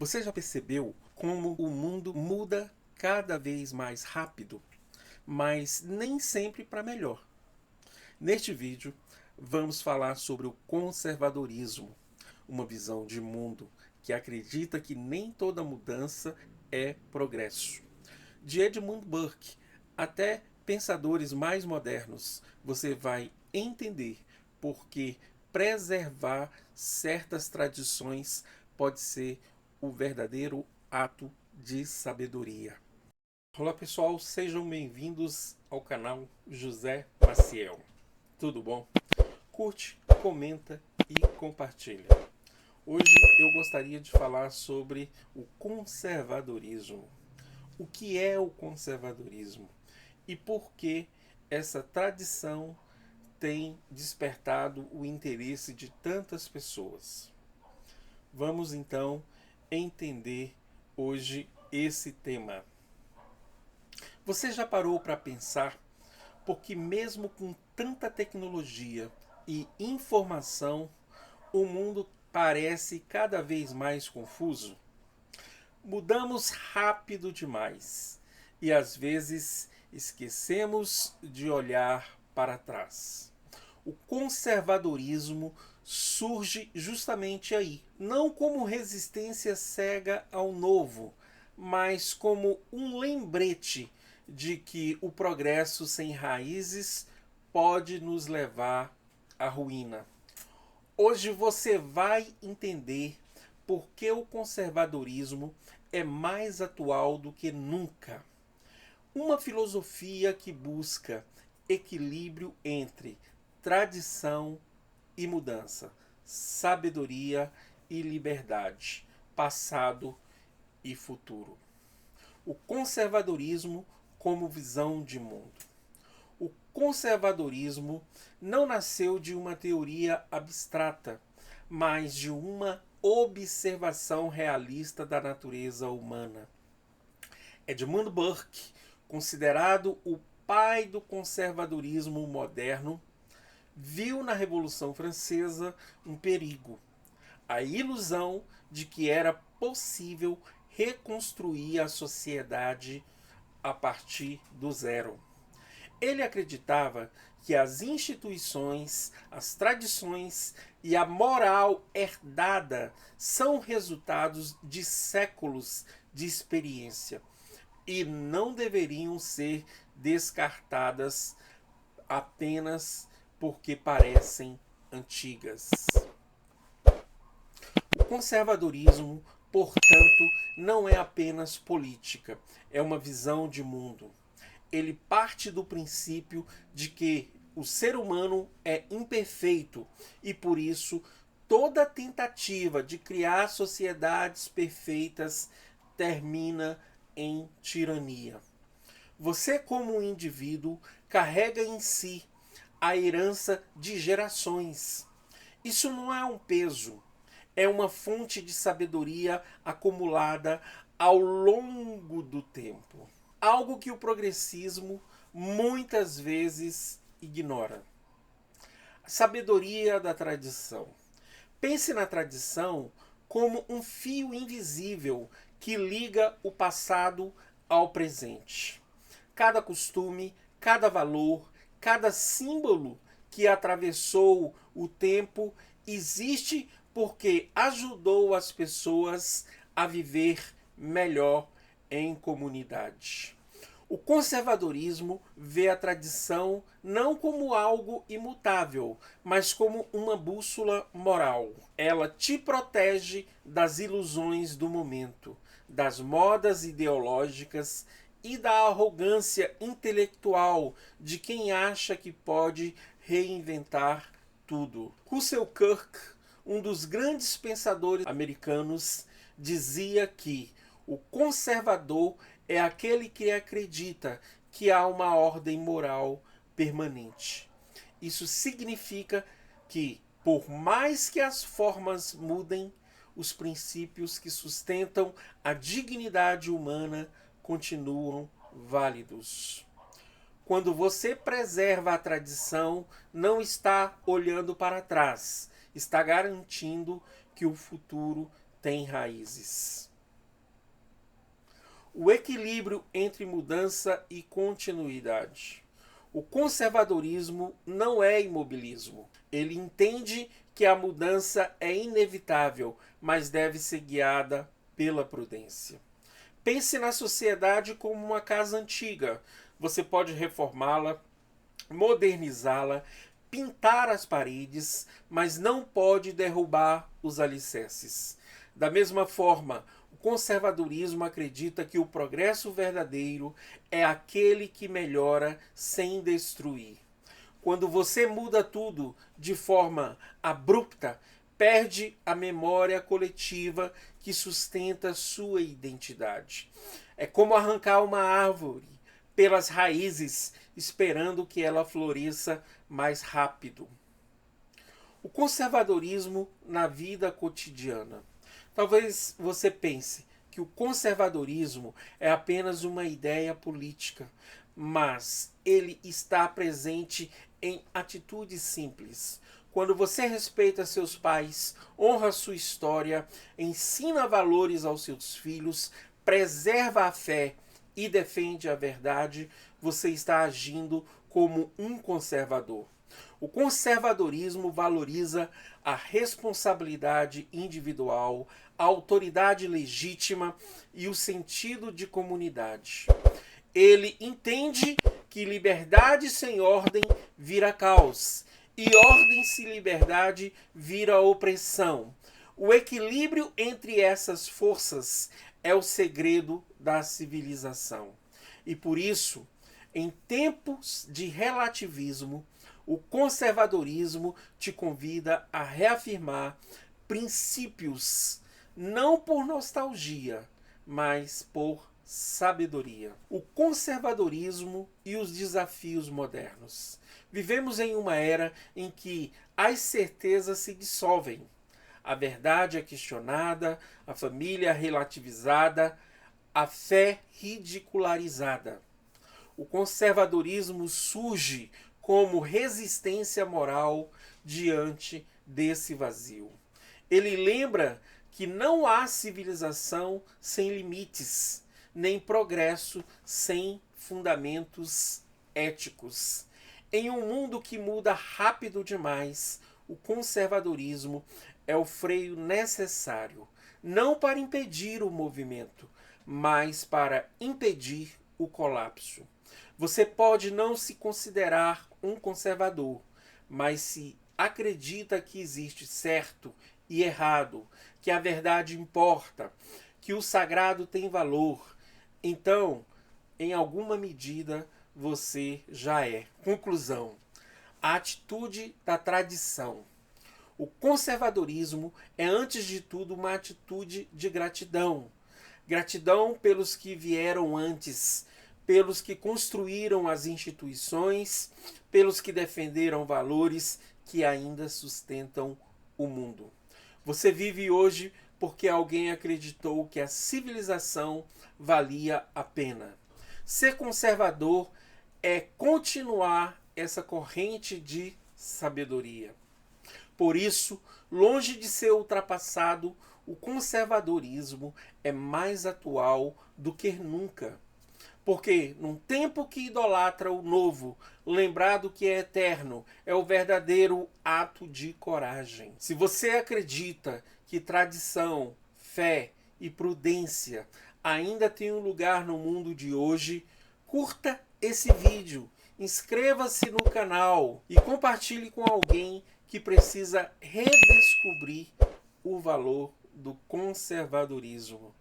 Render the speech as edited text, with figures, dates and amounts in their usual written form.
Você já percebeu como o mundo muda cada vez mais rápido, mas nem sempre para melhor? Neste vídeo, vamos falar sobre o conservadorismo, uma visão de mundo que acredita que nem toda mudança é progresso. De Edmund Burke até pensadores mais modernos, você vai entender por que preservar certas tradições pode ser o verdadeiro ato de sabedoria. Olá pessoal, sejam bem-vindos ao canal José Maciel. Tudo bom? Curte, comenta e compartilha. Hoje eu gostaria de falar sobre o conservadorismo. O que é o conservadorismo e por que essa tradição tem despertado o interesse de tantas pessoas? Vamos então entender hoje esse tema. Você já parou para pensar porque mesmo com tanta tecnologia e informação, o mundo parece cada vez mais confuso? Mudamos rápido demais e às vezes esquecemos de olhar para trás. O conservadorismo surge justamente aí, não como resistência cega ao novo, mas como um lembrete de que o progresso sem raízes pode nos levar à ruína. Hoje você vai entender por que o conservadorismo é mais atual do que nunca. Uma filosofia que busca equilíbrio entre tradição e mudança, sabedoria e liberdade, passado e futuro. O conservadorismo como visão de mundo. O conservadorismo não nasceu de uma teoria abstrata, mas de uma observação realista da natureza humana. Edmund Burke, considerado o pai do conservadorismo moderno, viu na Revolução Francesa um perigo: a ilusão de que era possível reconstruir a sociedade a partir do zero. Ele acreditava que as instituições, as tradições e a moral herdada são resultados de séculos de experiência e não deveriam ser descartadas apenas porque parecem antigas. O conservadorismo, portanto, não é apenas política, é uma visão de mundo. Ele parte do princípio de que o ser humano é imperfeito e, por isso, toda tentativa de criar sociedades perfeitas termina em tirania. Você, como um indivíduo, carrega em si a herança de gerações. Isso não é um peso, é uma fonte de sabedoria acumulada ao longo do tempo. Algo que o progressismo muitas vezes ignora. A sabedoria da tradição. Pense na tradição como um fio invisível que liga o passado ao presente. Cada costume, cada valor, cada símbolo que atravessou o tempo existe porque ajudou as pessoas a viver melhor em comunidade. O conservadorismo vê a tradição não como algo imutável, mas como uma bússola moral. Ela te protege das ilusões do momento, das modas ideológicas e da arrogância intelectual de quem acha que pode reinventar tudo. Russell Kirk, um dos grandes pensadores americanos, dizia que o conservador é aquele que acredita que há uma ordem moral permanente. Isso significa que, por mais que as formas mudem, os princípios que sustentam a dignidade humana continuam válidos. Quando você preserva a tradição, não está olhando para trás, está garantindo que o futuro tem raízes. o equilíbrio entre mudança e continuidade. O conservadorismo não é imobilismo. Ele entende que a mudança é inevitável, mas deve ser guiada pela prudência. Pense na sociedade como uma casa antiga. Você pode reformá-la, modernizá-la, pintar as paredes, mas não pode derrubar os alicerces. Da mesma forma, o conservadorismo acredita que o progresso verdadeiro é aquele que melhora sem destruir. Quando você muda tudo de forma abrupta, perde a memória coletiva que sustenta sua identidade. É como arrancar uma árvore pelas raízes, esperando que ela floresça mais rápido. O conservadorismo na vida cotidiana. Talvez você pense que o conservadorismo é apenas uma ideia política, mas ele está presente em atitudes simples. Quando você respeita seus pais, honra sua história, ensina valores aos seus filhos, preserva a fé e defende a verdade, você está agindo como um conservador. O conservadorismo valoriza a responsabilidade individual, a autoridade legítima e o sentido de comunidade. Ele entende que liberdade sem ordem vira caos e ordem sem liberdade vira opressão. O equilíbrio entre essas forças é o segredo da civilização. E por isso, em tempos de relativismo, o conservadorismo te convida a reafirmar princípios, não por nostalgia, mas por sabedoria. O conservadorismo e os desafios modernos. Vivemos em uma era em que as certezas se dissolvem. A verdade é questionada, a família é relativizada, a fé ridicularizada. O conservadorismo surge como resistência moral diante desse vazio. Ele lembra que não há civilização sem limites, nem progresso sem fundamentos éticos. Em um mundo que muda rápido demais, o conservadorismo é o freio necessário, não para impedir o movimento, mas para impedir o colapso. Você pode não se considerar um conservador, mas se acredita que existe certo e errado, que a verdade importa, que o sagrado tem valor, então, em alguma medida, você já é. Conclusão: a atitude da tradição. O conservadorismo é, antes de tudo, uma atitude de gratidão. Gratidão pelos que vieram antes, pelos que construíram as instituições, pelos que defenderam valores que ainda sustentam o mundo. Você vive hoje porque alguém acreditou que a civilização valia a pena. Ser conservador é continuar essa corrente de sabedoria. Por isso, longe de ser ultrapassado, o conservadorismo é mais atual do que nunca. Porque num tempo que idolatra o novo, lembrar do que é eterno é o verdadeiro ato de coragem. Se você acredita que tradição, fé e prudência ainda têm um lugar no mundo de hoje, curta esse vídeo, inscreva-se no canal e compartilhe com alguém que precisa redescobrir o valor do conservadorismo.